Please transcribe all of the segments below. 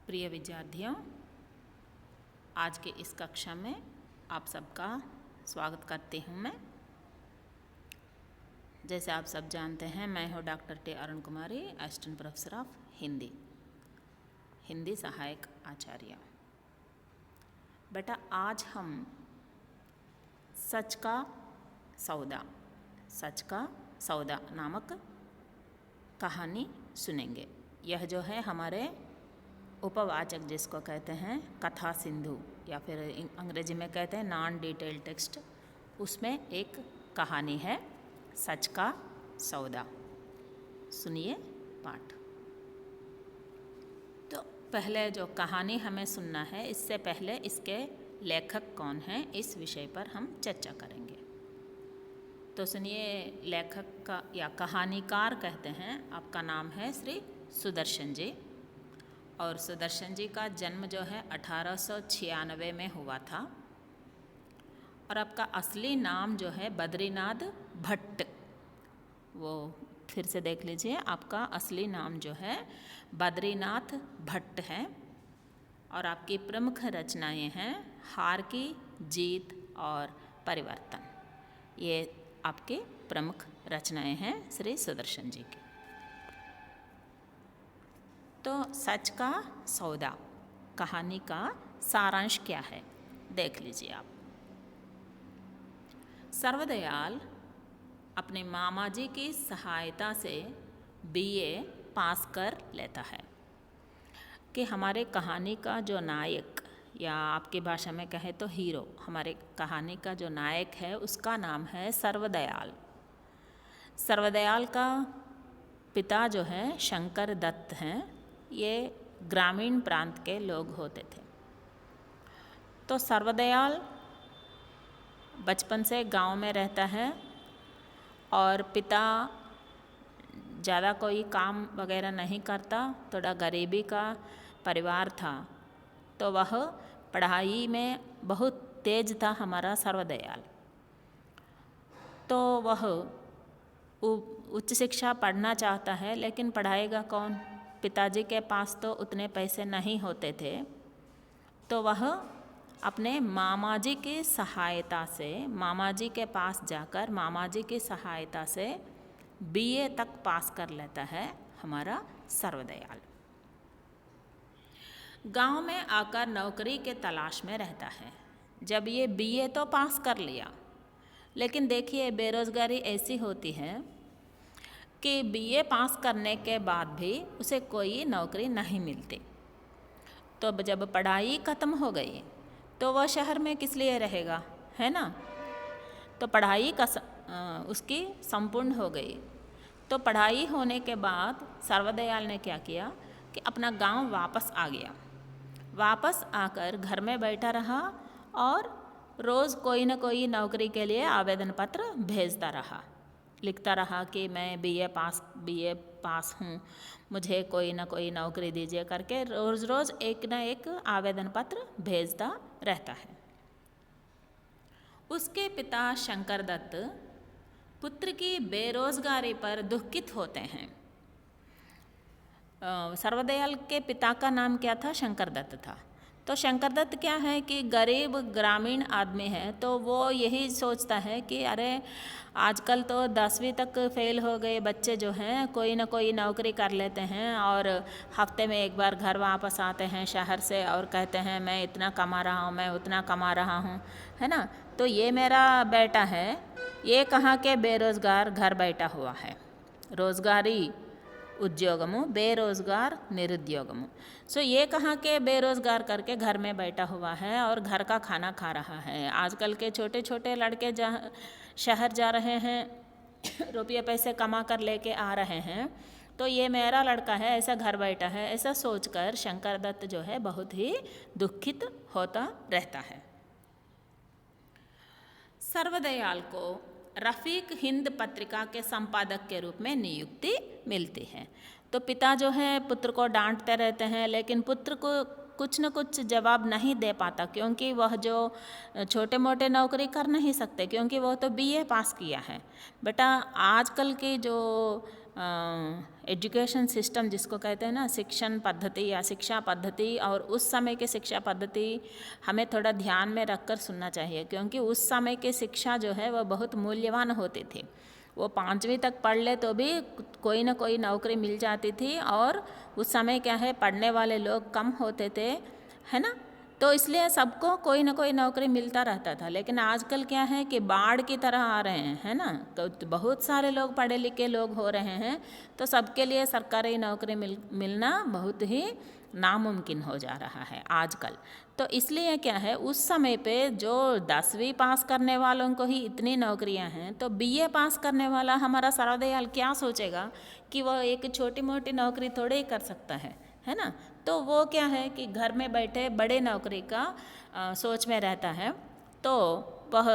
प्रिय विद्यार्थियों, आज के इस कक्षा में आप सबका स्वागत करती हूँ मैं। जैसे आप सब जानते हैं, मैं हूँ doctor T Arun Kumari, assistant professor of Hindi सहायक आचार्य। बेटा, आज हम सच का सौदा नामक कहानी सुनेंगे। यह जो है हमारे उपवाचक जिसको कहते हैं कथा सिंधु या फिर अंग्रेजी में कहते हैं नॉन डिटेल टेक्स्ट, उसमें एक कहानी है सच का सौदा। सुनिए पाठ। तो पहले जो कहानी हमें सुनना है, इससे पहले इसके लेखक कौन हैं इस विषय पर हम चर्चा करेंगे। तो सुनिए, लेखक का या कहानीकार कहते हैं, आपका नाम है श्री सुदर्शन जी। और सुदर्शन जी का जन्म जो है 1896 में हुआ था। और आपका असली नाम जो है बद्रीनाथ भट्ट। वो फिर से देख लीजिए, आपका असली नाम जो है बद्रीनाथ भट्ट है। और आपकी प्रमुख रचनाएं हैं हार की जीत और परिवर्तन। ये आपके प्रमुख रचनाएं हैं श्री सुदर्शन जी की। तो सच का सौदा कहानी का सारांश क्या है, देख लीजिए आप। सर्वदयाल अपने मामा जी की सहायता से बीए पास कर लेता है कि हमारे कहानी का जो नायक, या आपकी भाषा में कहें तो हीरो, हमारे कहानी का जो नायक है उसका नाम है सर्वदयाल। सर्वदयाल का पिता जो है शंकर दत्त हैं। ये ग्रामीण प्रांत के लोग होते थे। तो सर्वदयाल बचपन से गांव में रहता है और पिता ज़्यादा कोई काम वगैरह नहीं करता, थोड़ा गरीबी का परिवार था। तो वह पढ़ाई में बहुत तेज था हमारा सर्वदयाल। तो वह उच्च शिक्षा पढ़ना चाहता है, लेकिन पढ़ाएगा कौन? पिताजी के पास तो उतने पैसे नहीं होते थे। तो वह अपने मामा जी की सहायता से, मामा जी के पास जाकर मामा जी की सहायता से बीए तक पास कर लेता है हमारा सर्वदयाल। गांव में आकर नौकरी के तलाश में रहता है। जब ये बीए तो पास कर लिया, लेकिन देखिए बेरोज़गारी ऐसी होती है कि बीए पास करने के बाद भी उसे कोई नौकरी नहीं मिलती। तो जब पढ़ाई ख़त्म हो गई तो वह शहर में किस लिए रहेगा, है ना। तो पढ़ाई का उसकी संपूर्ण हो गई। तो पढ़ाई होने के बाद सर्वदयाल ने क्या किया कि अपना गांव वापस आ गया। वापस आकर घर में बैठा रहा और रोज़ कोई न कोई नौकरी के लिए आवेदन पत्र भेजता रहा, लिखता रहा कि मैं बीए पास हूँ, मुझे कोई ना कोई नौकरी दीजिए करके रोज़ एक न एक आवेदन पत्र भेजता रहता है। उसके पिता शंकर दत्त पुत्र की बेरोज़गारी पर दुखित होते हैं। सर्वदयाल के पिता का नाम क्या था? शंकर दत्त था। तो शंकर दत्त क्या है कि गरीब ग्रामीण आदमी है, तो वो यही सोचता है कि अरे आजकल तो 10वीं तक फेल हो गए बच्चे जो हैं कोई ना कोई नौकरी कर लेते हैं और हफ्ते में एक बार घर वापस आते हैं शहर से और कहते हैं मैं इतना कमा रहा हूँ, मैं उतना कमा रहा हूँ, है ना। तो ये मेरा बेटा है, ये कहाँ के बेरोज़गार घर बैठा हुआ है। रोज़गारी उद्योगमु बेरोज़गार निरुद्योगमु। सो ये कहाँ के बेरोज़गार करके घर में बैठा हुआ है और घर का खाना खा रहा है। आजकल के छोटे छोटे लड़के शहर जा रहे हैं रुपये पैसे कमा कर लेके आ रहे हैं, तो ये मेरा लड़का है ऐसा घर बैठा है, ऐसा सोचकर शंकर दत्त जो है बहुत ही दुखित होता रहता है। सर्वदयाल को रफ़ीक हिंद पत्रिका के संपादक के रूप में नियुक्ति मिलती है। तो पिता जो है पुत्र को डांटते रहते हैं, लेकिन पुत्र को कुछ न कुछ जवाब नहीं दे पाता, क्योंकि वह जो छोटे मोटे नौकरी कर नहीं सकते, क्योंकि वह तो बीए पास किया है। बेटा, आजकल की जो एजुकेशन सिस्टम जिसको कहते हैं ना, शिक्षण पद्धति या शिक्षा पद्धति, और उस समय के शिक्षा पद्धति हमें थोड़ा ध्यान में रखकर सुनना चाहिए, क्योंकि उस समय की शिक्षा जो है वह बहुत मूल्यवान होती थी। वो 5वीं तक पढ़ ले तो भी कोई ना कोई नौकरी मिल जाती थी, और उस समय क्या है पढ़ने वाले लोग कम होते थे, है ना, तो इसलिए सबको कोई ना कोई नौकरी मिलता रहता था। लेकिन आजकल क्या है कि बाढ़ की तरह आ रहे हैं, है ना, तो बहुत सारे लोग पढ़े लिखे लोग हो रहे हैं, तो सबके लिए सरकारी नौकरी मिलना बहुत ही नामुमकिन हो जा रहा है आजकल। तो इसलिए क्या है, उस समय पे जो 10वीं पास करने वालों को ही इतनी नौकरियां हैं, तो बीए पास करने वाला हमारा सर्वदयाल क्या सोचेगा कि वह एक छोटी मोटी नौकरी थोड़े ही कर सकता है ना। तो वो क्या है कि घर में बैठे बड़े नौकरी का सोच में रहता है, तो वह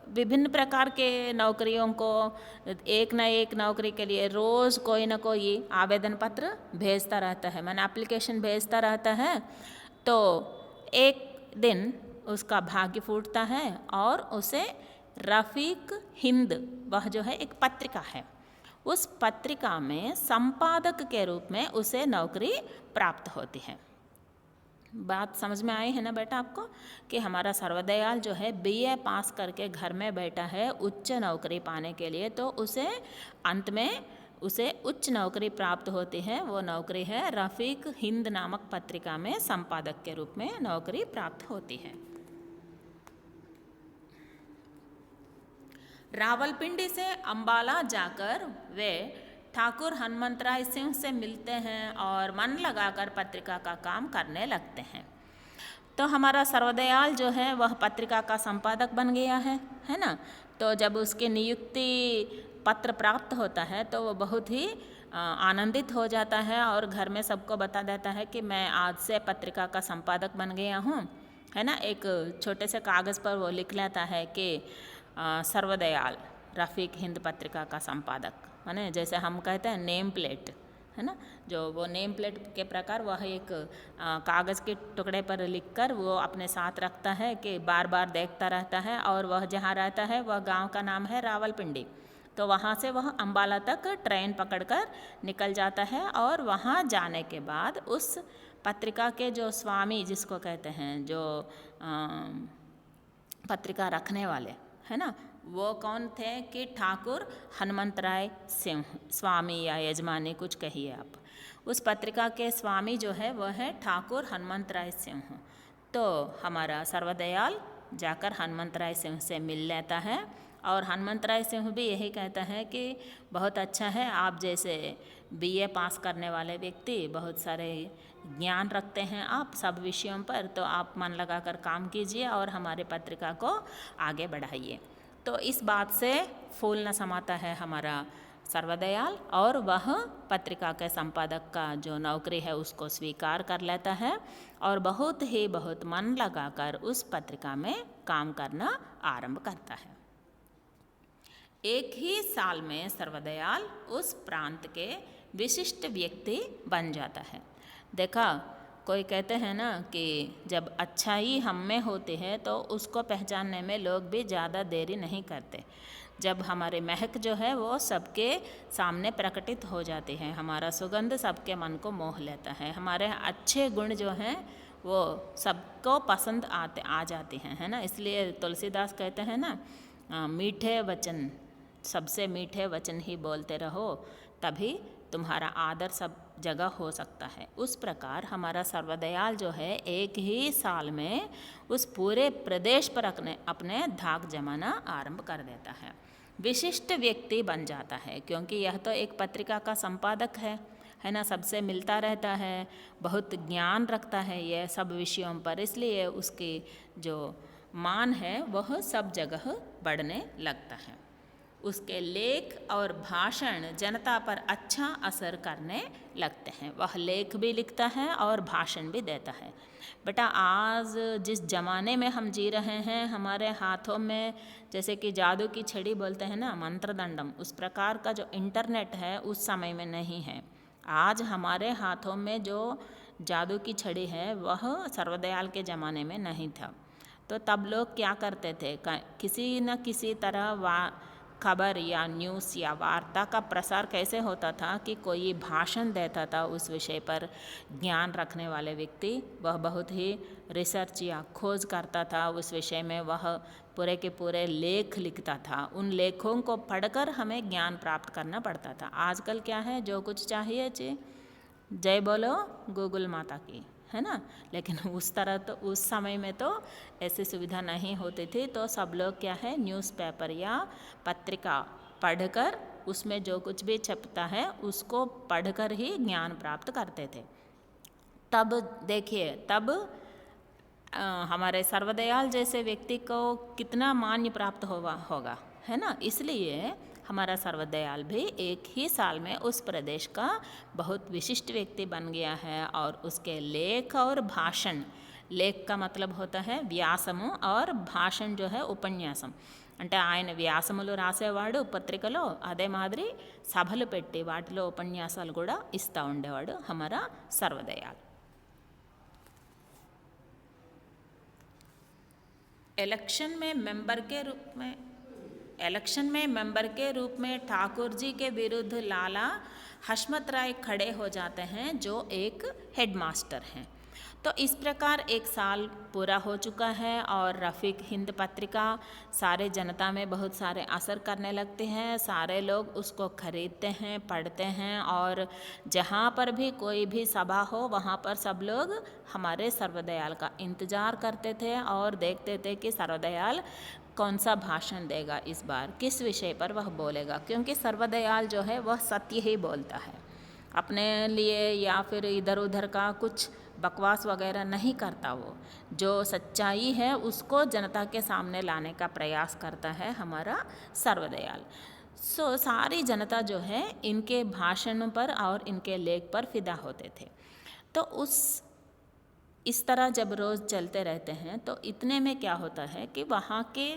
विभिन्न प्रकार के नौकरियों को, एक न एक नौकरी के लिए रोज़ कोई ना कोई आवेदन पत्र भेजता रहता है, माने एप्लीकेशन भेजता रहता है। तो एक दिन उसका भाग्य फूटता है और उसे रफ़ीक हिंद, वह जो है एक पत्रिका है, उस पत्रिका में संपादक के रूप में उसे नौकरी प्राप्त होती है। बात समझ में आई है ना बेटा आपको, कि हमारा सर्वदयाल जो है बीए पास करके घर में बैठा है उच्च नौकरी पाने के लिए, तो उसे अंत में उसे उच्च नौकरी प्राप्त होती है। वो नौकरी है रफ़ीक हिंद नामक पत्रिका में संपादक के रूप में नौकरी प्राप्त होती है। रावलपिंडी से अंबाला जाकर वे ठाकुर हनुमंतराय सिंह से मिलते हैं और मन लगाकर पत्रिका का काम करने लगते हैं। तो हमारा सर्वदयाल जो है वह पत्रिका का संपादक बन गया है ना। तो जब उसकी नियुक्ति पत्र प्राप्त होता है तो वो बहुत ही आनंदित हो जाता है और घर में सबको बता देता है कि मैं आज से पत्रिका का संपादक बन गया हूँ, है ना। एक छोटे से कागज़ पर वो लिख लेता है कि सर्वदयाल रफ़ीक हिंद पत्रिका का संपादक, माने जैसे हम कहते हैं नेम प्लेट, है ना, जो वो नेम प्लेट के प्रकार वह एक कागज़ के टुकड़े पर लिखकर वो अपने साथ रखता है कि बार बार देखता रहता है। और वह जहाँ रहता है वह गांव का नाम है रावलपिंडी, तो वहाँ से वह अंबाला तक ट्रेन पकड़कर निकल जाता है। और वहाँ जाने के बाद उस पत्रिका के जो स्वामी जिसको कहते हैं, जो पत्रिका रखने वाले, है ना, वो कौन थे कि ठाकुर हनुमंतराय सिंह, स्वामी या यजमानी कुछ कहिए आप। उस पत्रिका के स्वामी जो है वह है ठाकुर हनुमंतराय सिंह। तो हमारा सर्वदयाल जाकर हनुमंतराय सिंह से मिल लेता है और हनुमंतराय सिंह भी यही कहता है कि बहुत अच्छा है, आप जैसे बीए पास करने वाले व्यक्ति बहुत सारे ज्ञान रखते हैं आप सब विषयों पर, तो आप मन लगाकर काम कीजिए और हमारे पत्रिका को आगे बढ़ाइए। तो इस बात से फूल न समाता है हमारा सर्वदयाल और वह पत्रिका के संपादक का जो नौकरी है उसको स्वीकार कर लेता है और बहुत मन लगाकर उस पत्रिका में काम करना आरंभ करता है। एक ही साल में सर्वदयाल उस प्रांत के विशिष्ट व्यक्ति बन जाता है। देखा, कोई कहते हैं ना कि जब अच्छाई हम में होती है तो उसको पहचानने में लोग भी ज़्यादा देरी नहीं करते। जब हमारे महक जो है वो सबके सामने प्रकटित हो जाती है, हमारा सुगंध सबके मन को मोह लेता है, हमारे अच्छे गुण जो हैं वो सबको पसंद आ जाती हैं, है ना। इसलिए तुलसीदास कहते हैं ना, मीठे वचन, सबसे मीठे वचन ही बोलते रहो, तभी तुम्हारा आदर सब जगह हो सकता है। उस प्रकार हमारा सर्वदयाल जो है एक ही साल में उस पूरे प्रदेश पर अपने धाक जमाना आरंभ कर देता है, विशिष्ट व्यक्ति बन जाता है, क्योंकि यह तो एक पत्रिका का संपादक है ना, सबसे मिलता रहता है, बहुत ज्ञान रखता है ये सब विषयों पर, इसलिए उसकी जो मान है वह सब जगह बढ़ने लगता है। उसके लेख और भाषण जनता पर अच्छा असर करने लगते हैं, वह लेख भी लिखता है और भाषण भी देता है। बेटा, आज जिस ज़माने में हम जी रहे हैं, हमारे हाथों में जैसे कि जादू की छड़ी बोलते हैं ना, मंत्रदंडम, उस प्रकार का जो इंटरनेट है उस समय में नहीं है। आज हमारे हाथों में जो जादू की छड़ी है वह सर्वदयाल के ज़माने में नहीं था। तो तब लोग क्या करते थे, किसी न किसी तरह खबर या न्यूज़ या वार्ता का प्रसार कैसे होता था कि कोई भाषण देता था उस विषय पर, ज्ञान रखने वाले व्यक्ति वह बहुत ही रिसर्च या खोज करता था उस विषय में, वह पूरे के पूरे लेख लिखता था। उन लेखों को पढ़कर हमें ज्ञान प्राप्त करना पड़ता था। आजकल क्या है, जो कुछ चाहिए जय बोलो गूगल माता की, है ना। लेकिन उस तरह तो उस समय में तो ऐसी सुविधा नहीं होती थी, तो सब लोग क्या है, न्यूज़पेपर या पत्रिका पढ़कर उसमें जो कुछ भी छपता है उसको पढ़कर ही ज्ञान प्राप्त करते थे। तब देखिए, तब हमारे सर्वदयाल जैसे व्यक्ति को कितना मान्य प्राप्त होगा, है ना। इसलिए हमारा सर्वदयाल भी एक ही साल में उस प्रदेश का बहुत विशिष्ट व्यक्ति बन गया है। और उसके लेख और भाषण, लेख का मतलब होता है వ్యాసము और భాషण जो है ఉపన్యాసం, అంటే ఆయన వ్యాసములు రాసేవాడు పత్రికలో, అదే మాదిరి సభలు పెట్టి వాటిలో ఉపన్యాసాలు కూడా ఇస్తూ ఉండేవాడు हमारा सर्वदयाल। इलेक्शन में मेंबर के रूप में ठाकुर जी के विरुद्ध लाला हशमत राय खड़े हो जाते हैं, जो एक हेडमास्टर हैं। तो इस प्रकार एक साल पूरा हो चुका है और रफ़ीक हिंद पत्रिका सारे जनता में बहुत सारे असर करने लगते हैं। सारे लोग उसको खरीदते हैं, पढ़ते हैं, और जहाँ पर भी कोई भी सभा हो वहाँ पर सब लोग हमारे सर्वदयाल का इंतज़ार करते थे और देखते थे कि सर्वदयाल कौन सा भाषण देगा इस बार, किस विषय पर वह बोलेगा। क्योंकि सर्वदयाल जो है वह सत्य ही बोलता है, अपने लिए या फिर इधर उधर का कुछ बकवास वगैरह नहीं करता। वो जो सच्चाई है उसको जनता के सामने लाने का प्रयास करता है हमारा सर्वदयाल। सारी जनता जो है इनके भाषणों पर और इनके लेख पर फिदा होते थे। तो इस तरह जब रोज़ चलते रहते हैं तो इतने में क्या होता है कि वहाँ के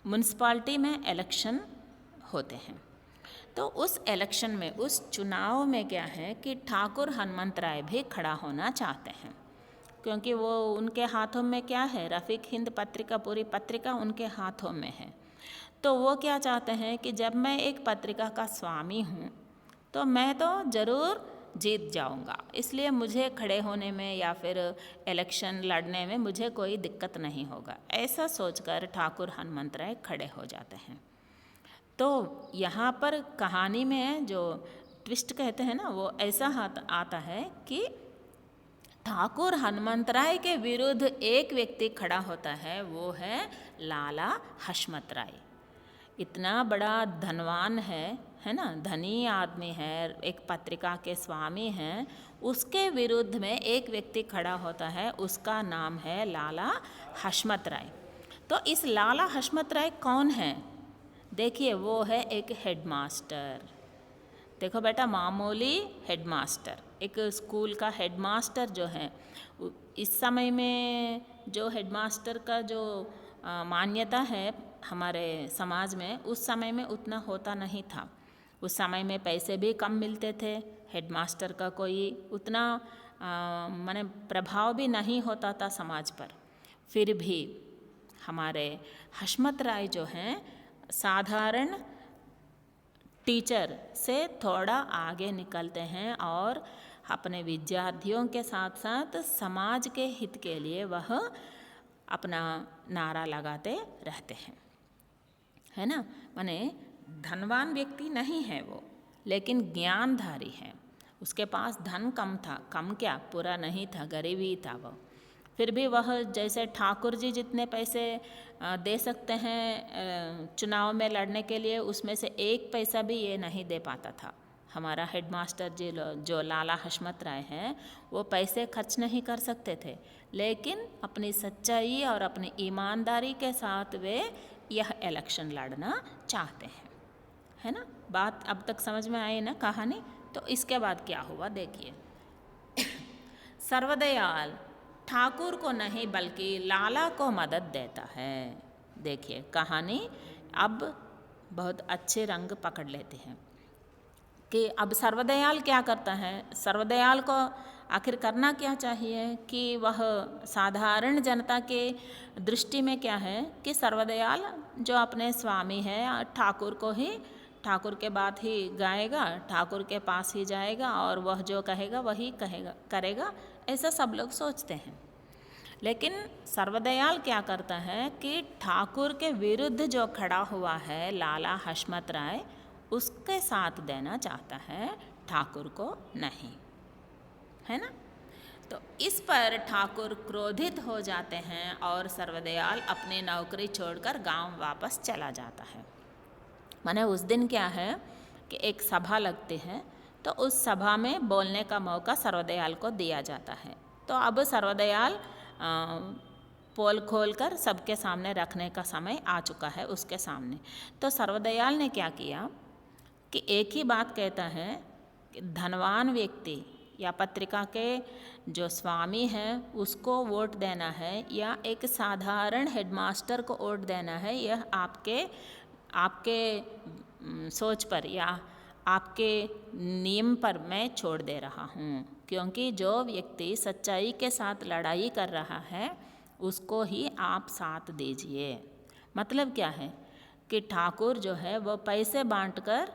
म्यूनसिपाल्टी में इलेक्शन होते हैं। तो उस इलेक्शन में, उस चुनाव में क्या है कि ठाकुर हनुमंत राय भी खड़ा होना चाहते हैं, क्योंकि वो उनके हाथों में क्या है, रफ़ीक हिंद पत्रिका, पूरी पत्रिका उनके हाथों में है। तो वो क्या चाहते हैं कि जब मैं एक पत्रिका का स्वामी हूँ तो मैं तो ज़रूर जीत जाऊंगा, इसलिए मुझे खड़े होने में या फिर इलेक्शन लड़ने में मुझे कोई दिक्कत नहीं होगा। ऐसा सोचकर ठाकुर हनुमंत राय खड़े हो जाते हैं। तो यहाँ पर कहानी में जो ट्विस्ट कहते हैं ना, वो ऐसा आता है कि ठाकुर हनुमंत राय के विरुद्ध एक व्यक्ति खड़ा होता है, वो है लाला हशमत राय। इतना बड़ा धनवान है ना, धनी आदमी है, एक पत्रिका के स्वामी हैं, उसके विरुद्ध में एक व्यक्ति खड़ा होता है, उसका नाम है लाला हशमत राय। तो इस लाला हशमत राय कौन है? देखिए, वो है एक हेडमास्टर। देखो बेटा, मामूली हेडमास्टर, एक स्कूल का हेडमास्टर जो है, इस समय में जो हेडमास्टर का जो मान्यता है हमारे समाज में, उस समय में उतना होता नहीं था। उस समय में पैसे भी कम मिलते थे, हेडमास्टर का कोई उतना माने प्रभाव भी नहीं होता था समाज पर। फिर भी हमारे हशमत राय जो हैं साधारण टीचर से थोड़ा आगे निकलते हैं और अपने विद्यार्थियों के साथ साथ समाज के हित के लिए वह अपना नारा लगाते रहते हैं, है ना। माने धनवान व्यक्ति नहीं है वो, लेकिन ज्ञानधारी है। उसके पास धन कम था, कम क्या, पूरा नहीं था, गरीब ही था वो। फिर भी वह जैसे ठाकुर जी जितने पैसे दे सकते हैं चुनाव में लड़ने के लिए, उसमें से एक पैसा भी ये नहीं दे पाता था। हमारा हेडमास्टर जी जो लाला हशमत राय हैं, वो पैसे खर्च नहीं कर सकते थे, लेकिन अपनी सच्चाई और अपनी ईमानदारी के साथ वे यह इलेक्शन लड़ना चाहते हैं, है ना। बात अब तक समझ में आई ना कहानी। तो इसके बाद क्या हुआ देखिए, सर्वदयाल ठाकुर को नहीं बल्कि लाला को मदद देता है। देखिए, कहानी अब बहुत अच्छे रंग पकड़ लेते हैं कि अब सर्वदयाल क्या करता है। सर्वदयाल को आखिर करना क्या चाहिए कि वह साधारण जनता के दृष्टि में क्या है कि सर्वदयाल जो अपने स्वामी है ठाकुर को ही, ठाकुर के बात ही गाएगा, ठाकुर के पास ही जाएगा और वह जो कहेगा वही करेगा, ऐसा सब लोग सोचते हैं। लेकिन सर्वदयाल क्या करता है कि ठाकुर के विरुद्ध जो खड़ा हुआ है लाला हशमत राय, उसके साथ देना चाहता है, ठाकुर को नहीं, है ना। तो इस पर ठाकुर क्रोधित हो जाते हैं और सर्वदयाल अपनी नौकरी छोड़कर गांव वापस चला जाता है। माने उस दिन क्या है कि एक सभा लगती है, तो उस सभा में बोलने का मौका सर्वदयाल को दिया जाता है। तो अब सर्वदयाल पोल खोलकर सबके सामने रखने का समय आ चुका है उसके सामने। तो सर्वदयाल ने क्या किया कि एक ही बात कहता है कि धनवान व्यक्ति या पत्रिका के जो स्वामी हैं उसको वोट देना है या एक साधारण हेडमास्टर को वोट देना है, यह आपके सोच पर या आपके नियम पर मैं छोड़ दे रहा हूँ, क्योंकि जो व्यक्ति सच्चाई के साथ लड़ाई कर रहा है उसको ही आप साथ दीजिए। मतलब क्या है कि ठाकुर जो है वो पैसे बांटकर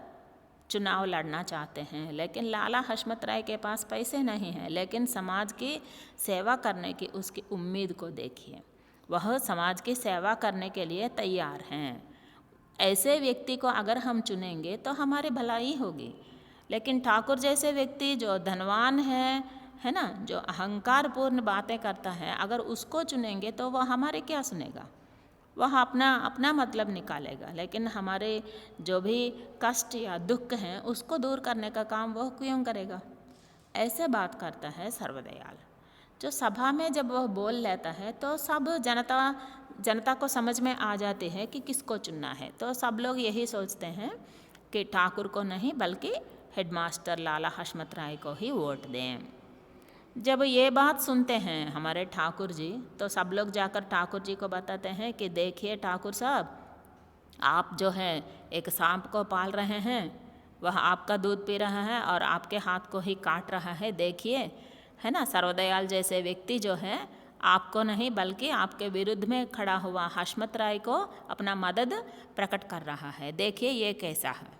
चुनाव लड़ना चाहते हैं, लेकिन लाला हशमत राय के पास पैसे नहीं हैं, लेकिन समाज की सेवा करने की उसकी उम्मीद को देखिए, वह समाज की सेवा करने के लिए तैयार हैं। ऐसे व्यक्ति को अगर हम चुनेंगे तो हमारी भलाई होगी। लेकिन ठाकुर जैसे व्यक्ति जो धनवान है ना, जो अहंकारपूर्ण बातें करता है, अगर उसको चुनेंगे तो वह हमारे क्या सुनेगा, वह अपना मतलब निकालेगा, लेकिन हमारे जो भी कष्ट या दुख हैं उसको दूर करने का काम वह क्यों करेगा। ऐसे बात करता है सर्वदयाल। जो सभा में जब वह बोल लेता है तो सब जनता को समझ में आ जाती है कि किसको चुनना है। तो सब लोग यही सोचते हैं कि ठाकुर को नहीं बल्कि हेडमास्टर लाला हशमत राय को ही वोट दें। जब ये बात सुनते हैं हमारे ठाकुर जी, तो सब लोग जाकर ठाकुर जी को बताते हैं कि देखिए ठाकुर साहब, आप जो है एक सांप को पाल रहे हैं, वह आपका दूध पी रहा है और आपके हाथ को ही काट रहा है, देखिए, है ना। सर्वदयाल जैसे व्यक्ति जो है आपको नहीं बल्कि आपके विरुद्ध में खड़ा हुआ हशमत राय को अपना मदद प्रकट कर रहा है, देखिए ये कैसा है।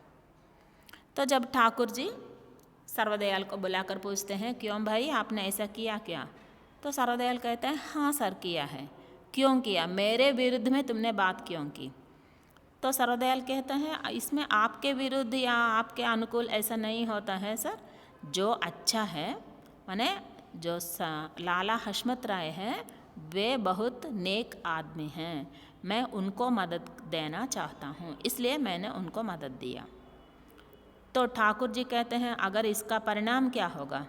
तो जब ठाकुर जी सर्वदयाल को बुलाकर पूछते हैं, क्यों भाई आपने ऐसा किया क्या? तो सर्वदयाल कहते हैं, हाँ सर किया है। क्यों किया, मेरे विरुद्ध में तुमने बात क्यों की? तो सर्वदयाल कहते हैं, इसमें आपके विरुद्ध या आपके अनुकूल ऐसा नहीं होता है सर। जो अच्छा है, माने जो लाला हशमत राय हैं वे बहुत नेक आदमी हैं, मैं उनको मदद देना चाहता हूँ, इसलिए मैंने उनको मदद दिया। तो ठाकुर जी कहते हैं, अगर इसका परिणाम क्या होगा?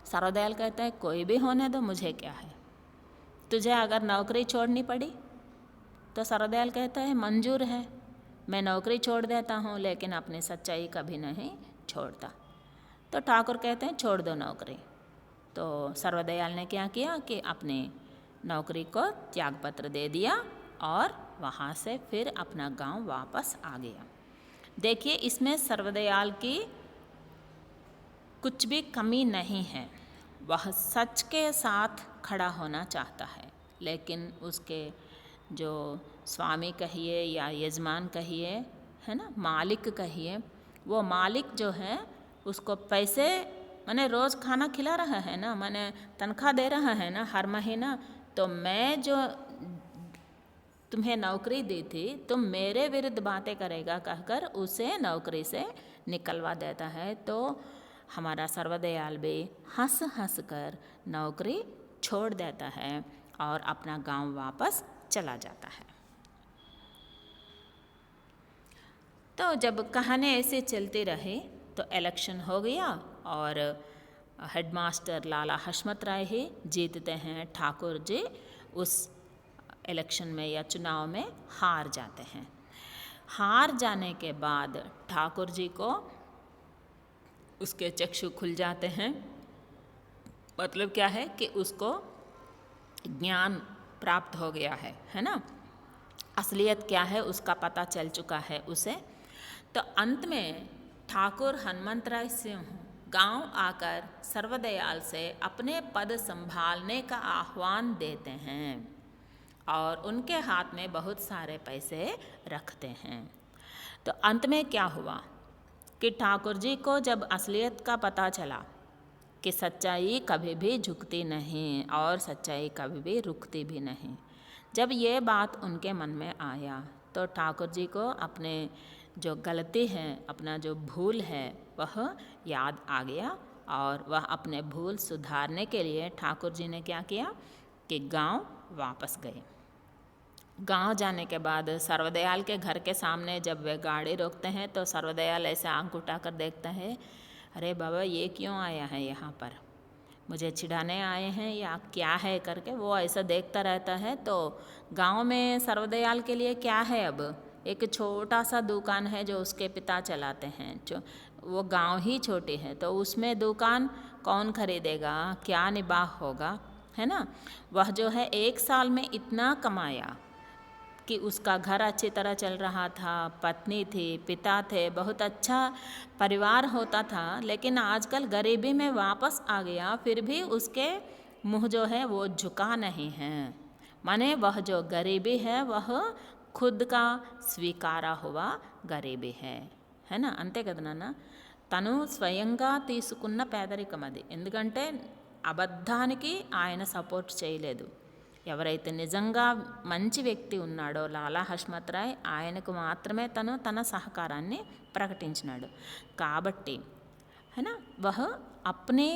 सर्वदयाल कहते हैं, कोई भी होने दो, मुझे क्या है। तुझे अगर नौकरी छोड़नी पड़ी? तो सर्वदयाल कहता है, मंजूर है, मैं नौकरी छोड़ देता हूँ, लेकिन अपनी सच्चाई कभी नहीं छोड़ता। तो ठाकुर कहते हैं, छोड़ दो नौकरी। तो सर्वदयाल ने क्या किया कि अपनी नौकरी को त्यागपत्र दे दिया और वहाँ से फिर अपना गांव वापस आ गया। देखिए, इसमें सर्वदयाल की कुछ भी कमी नहीं है, वह सच के साथ खड़ा होना चाहता है, लेकिन उसके जो स्वामी कहिए या यजमान कहिए, है ना, मालिक कहिए, वो मालिक जो है उसको पैसे मैंने रोज़ खाना खिला रहा है ना, मैंने तनख्वाह दे रहा है ना हर महीना, तो मैं जो तुम्हें नौकरी दी थी तुम मेरे विरुद्ध बातें करेगा कहकर उसे नौकरी से निकलवा देता है। तो हमारा सर्वदयाल भी हंस हंस कर नौकरी छोड़ देता है और अपना गांव वापस चला जाता है। तो जब कहानी ऐसे चलती रही तो इलेक्शन हो गया और हेडमास्टर लाला हशमत राय ही जीतते हैं। ठाकुर जी उस इलेक्शन में या चुनाव में हार जाते हैं। हार जाने के बाद ठाकुर जी को उसके चक्षु खुल जाते हैं। मतलब क्या है कि उसको ज्ञान प्राप्त हो गया है ना, असलियत क्या है उसका पता चल चुका है उसे। तो अंत में ठाकुर हनुमंत राय सिंह गांव आकर सर्वदयाल से अपने पद संभालने का आह्वान देते हैं और उनके हाथ में बहुत सारे पैसे रखते हैं। तो अंत में क्या हुआ कि ठाकुर जी को जब असलियत का पता चला कि सच्चाई कभी भी झुकती नहीं और सच्चाई कभी भी रुकती भी नहीं, जब ये बात उनके मन में आया तो ठाकुर जी को अपने जो गलती है, अपना जो भूल है वह याद आ गया और वह अपने भूल सुधारने के लिए ठाकुर जी ने क्या किया कि गांव वापस गए। गांव जाने के बाद सर्वदयाल के घर के सामने जब वे गाड़ी रोकते हैं तो सर्वदयाल ऐसे आंख उठाकर देखता है, अरे बाबा ये क्यों आया है यहाँ पर, मुझे चिढ़ाने आए हैं या क्या है करके वो ऐसा देखता रहता है। तो गांव में सर्वदयाल के लिए क्या है, अब एक छोटा सा दुकान है जो उसके पिता चलाते हैं, जो वो गांव ही छोटी है तो उसमें दुकान कौन खरीदेगा, क्या निबाह होगा, है ना। वह जो है 1 साल में इतना कमाया कि उसका घर अच्छी तरह चल रहा था, पत्नी थी, पिता थे, बहुत अच्छा परिवार होता था, लेकिन आजकल गरीबी में वापस आ गया, फिर भी उसके मुंह जो है वो झुका नहीं है। माने वह जो गरीबी है वह खुद का స్వీకారా हुआ గరీబీ है ना, అంతే కదా నాన్న. తను స్వయంగా తీసుకున్న పేదరికం అది. ఎందుకంటే అబద్ధానికి ఆయన సపోర్ట్ చేయలేదు. ఎవరైతే నిజంగా మంచి వ్యక్తి ఉన్నాడో లాలా హష్మత్ రాయ్, ఆయనకు మాత్రమే తను తన సహకారాన్ని ప్రకటించినాడు. కాబట్టి है ना, वह अपने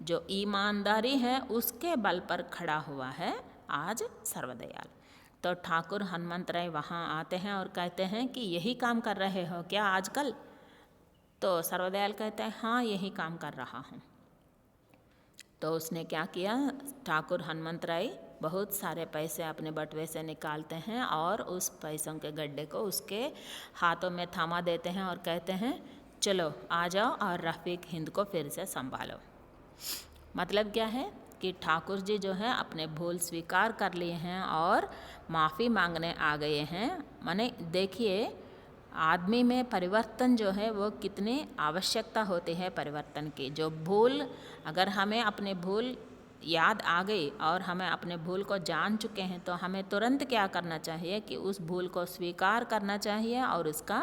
जो ईमानदारी है उसके बल पर खड़ा हुआ है आज सर्वदयाल. तो ठाकुर हनुमंत राय वहाँ आते हैं और कहते हैं कि यही काम कर रहे हो क्या आजकल? तो सर्वदयाल कहते हैं हाँ यही काम कर रहा हूँ. तो उसने क्या किया, ठाकुर हनुमंत राय बहुत सारे पैसे अपने बटुए से निकालते हैं और उस पैसों के गड्ढे को उसके हाथों में थमा देते हैं और कहते हैं चलो आ जाओ और रफ़ीक हिंद को फिर से संभालो. मतलब क्या है कि ठाकुर जी जो है अपने भूल स्वीकार कर लिए हैं और माफ़ी मांगने आ गए हैं. माने देखिए आदमी में परिवर्तन जो है वो कितनी आवश्यकता होती है परिवर्तन की. जो भूल अगर हमें अपने भूल याद आ गई और हमें अपने भूल को जान चुके हैं तो हमें तुरंत क्या करना चाहिए कि उस भूल को स्वीकार करना चाहिए और उसका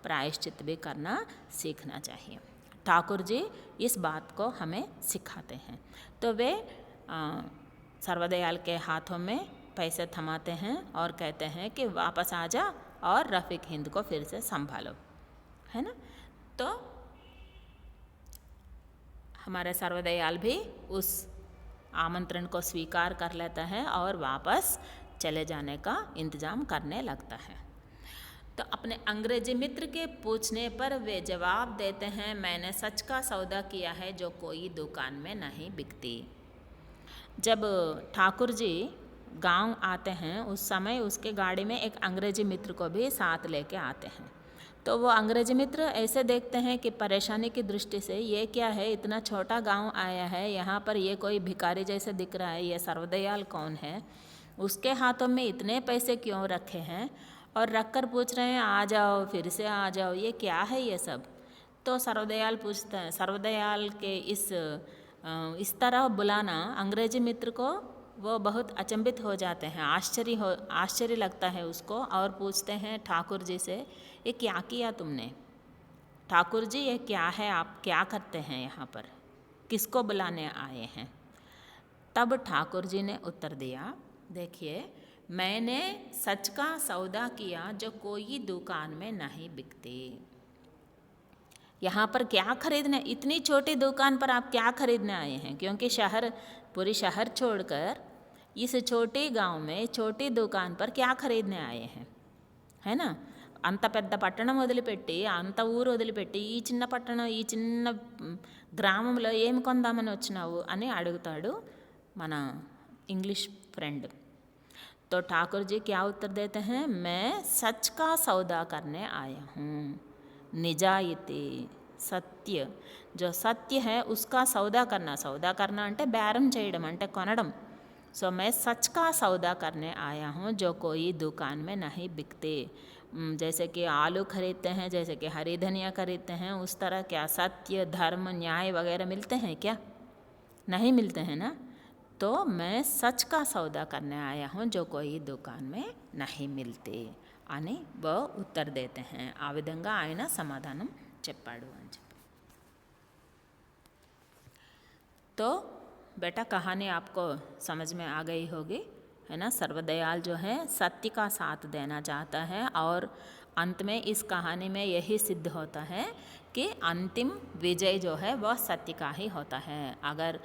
प्रायश्चित भी करना सीखना चाहिए. ठाकुर जी इस बात को हमें सिखाते हैं. तो वे सर्वदयाल के हाथों में पैसे थमाते हैं और कहते हैं कि वापस आ जा और रफ़ीक हिंद को फिर से संभालो, है ना. तो हमारे सर्वदयाल भी उस आमंत्रण को स्वीकार कर लेता है और वापस चले जाने का इंतज़ाम करने लगता है. तो अपने अंग्रेजी मित्र के पूछने पर वे जवाब देते हैं मैंने सच का सौदा किया है जो कोई दुकान में नहीं बिकती. जब ठाकुर जी गांव आते हैं उस समय उसके गाड़ी में एक अंग्रेजी मित्र को भी साथ लेके आते हैं. तो वो अंग्रेजी मित्र ऐसे देखते हैं कि परेशानी की दृष्टि से ये क्या है, इतना छोटा गांव आया है, यहाँ पर ये कोई भिखारी जैसे दिख रहा है, ये सर्वदयाल कौन है, उसके हाथों में इतने पैसे क्यों रखे हैं, और रख कर पूछ रहे हैं आ जाओ फिर से आ जाओ, ये क्या है ये सब. तो सर्वदयाल पूछते हैं, सर्वदयाल के इस तरह बुलाना अंग्रेजी मित्र को वो बहुत अचंभित हो जाते हैं, आश्चर्य लगता है उसको और पूछते हैं ठाकुर जी से ये क्या किया तुमने, ठाकुर जी ये क्या है, आप क्या करते हैं यहाँ पर, किसको बुलाने आए हैं. तब ठाकुर जी ने उत्तर दिया देखिए मैंने सच का सौदा किया जो कोई दुकान में नहीं बिकती. यहाँ पर क्या खरीदने, इतनी छोटी दुकान पर आप क्या खरीदने आए हैं, क्योंकि पूरी शहर छोड़कर इस छोटे गांव में छोटी दुकान पर क्या खरीदने आए हैं, है ना. అంత పెద్ద పట్టణం వదిలిపెట్టి అంత ఊరు వదిలిపెట్టి ఈ చిన్న పట్టణం ఈ చిన్న గ్రామంలో ఏమి కొందామని వచ్చినావు అని అడుగుతాడు మన ఇంగ్లీష్ ఫ్రెండ్. तो ठाकुर जी क्या उत्तर देते हैं, मैं सच का सौदा करने आया हूँ. निजायती सत्य, जो सत्य है उसका सौदा करना అంటే బేరం చేయడం అంటే కొనడం. सो मैं सच का सौदा करने आया हूँ जो कोई दुकान में नहीं बिकते. जैसे कि आलू खरीदते हैं, जैसे कि हरी धनिया खरीदते हैं, उस तरह क्या सत्य धर्म न्याय वगैरह मिलते हैं क्या? नहीं मिलते हैं ना। तो मैं सच का सौदा करने आया हूँ जो कोई दुकान में नहीं मिलते అని वो उत्तर देते हैं. ఆ విధంగా ఆయన సమాధానం చెప్పాడు అని చెప్పి. तो बेटा कहानी आपको समझ में आ गई होगी, है ना. सर्वदयाल जो है सत्य का साथ देना चाहता है और अंत में इस कहानी में यही सिद्ध होता है कि अंतिम विजय जो है वह सत्य का ही होता है. अगर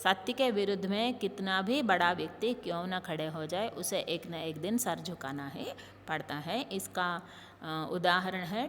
सत्य के विरुद्ध में कितना भी बड़ा व्यक्ति क्यों न खड़े हो जाए, उसे एक न एक दिन सर झुकाना ही पड़ता है. इसका उदाहरण है